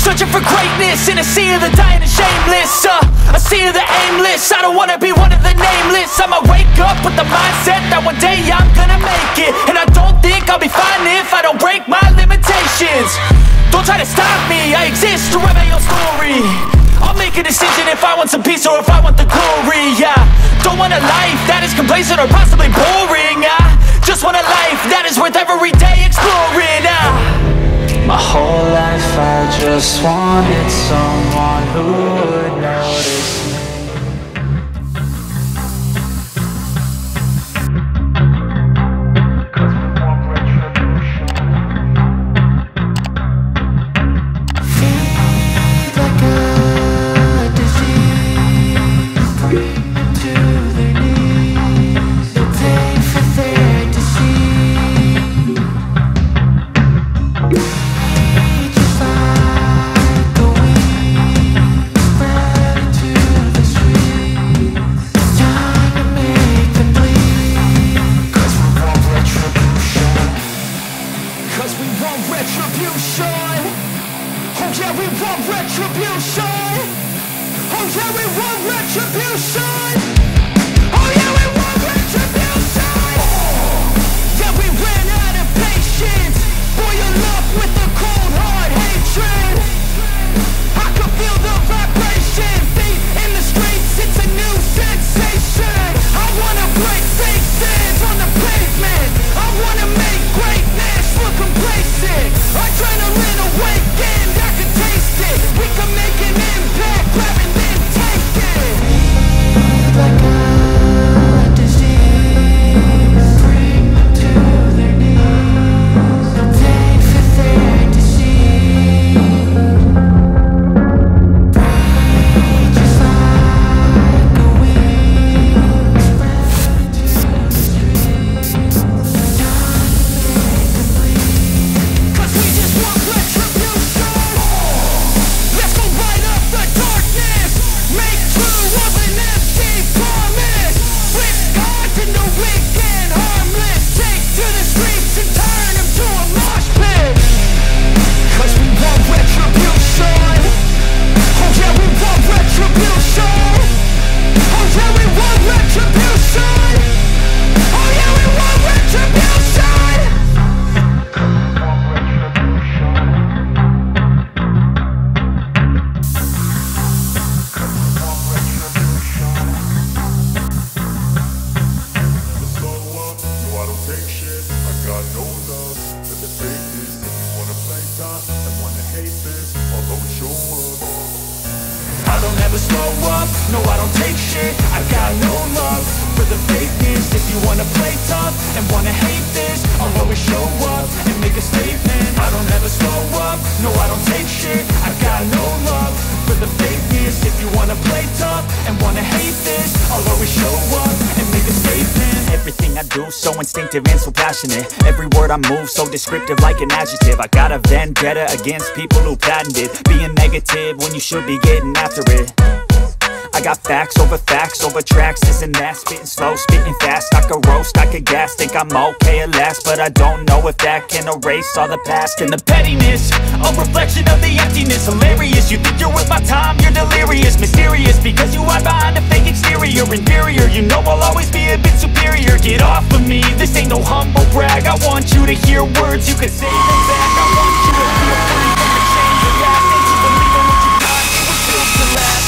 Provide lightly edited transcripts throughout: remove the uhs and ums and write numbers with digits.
Searching for greatness in a sea of the dying and shameless, a sea of the aimless. I don't wanna be one of the nameless. I'ma wake up with the mindset that one day I'm gonna make it. And I don't think I'll be fine if I don't break my limitations. Don't try to stop me, I exist to write my own story. I'll make a decision if I want some peace or if I want the glory. Yeah, don't want a life that is complacent or possibly boring. I just want a life that is worth every day exploring. My whole life I just wanted someone who would notice me. And so passionate, every word I move so descriptive like an adjective. I got a vendetta against people who patented being negative when you should be getting after it. I got facts over tracks, this and that, spitting slow, spitting fast. I could roast, I could gas, think I'm okay at last, but I don't know if that can erase all the past. And the pettiness, a reflection of the emptiness. Hilarious, you think you're worth my time, you're delirious. Mysterious, because you hide behind a fake exterior. Inferior, you know I'll always be a bit superior. Get off of me, this ain't no humble brag. I want you to hear words, you can say them back. I want you to feel free from the chains of last. Ain't you believe in what you got, it was built to last.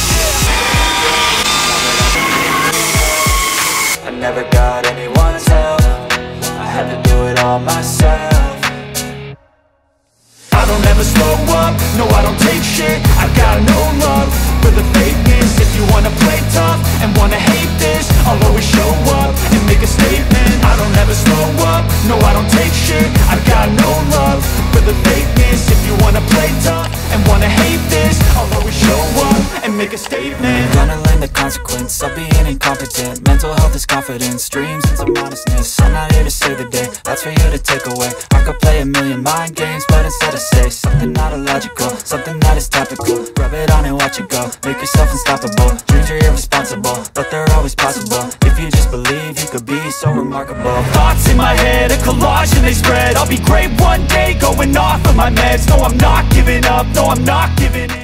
I never got anyone's help, I had to do it all myself. I don't ever slow up, no I don't take shit. I got no love for the fakeness. If you wanna play tough and wanna hate this, I'll always show up and make a statement. I don't ever slow up, no I don't take shit. I got no love for the fakeness. If you wanna play tough and wanna hate this, I'll always show up and make a statement. Gonna learn the consequence of being incompetent. Mental health is confidence, dreams and some honestness. I'm not here to save the day, that's for you to take away. I could play a million mind games, but instead I say something not illogical, something that is topical. Rub it on and watch it go, make yourself unstoppable. Dreams are irresponsible, but they're always possible. If you just believe, you could be so remarkable. Thoughts in my head, a collage and they spread. I'll be great one day, going off of my meds. No, I'm not giving up. up, no I'm not giving in.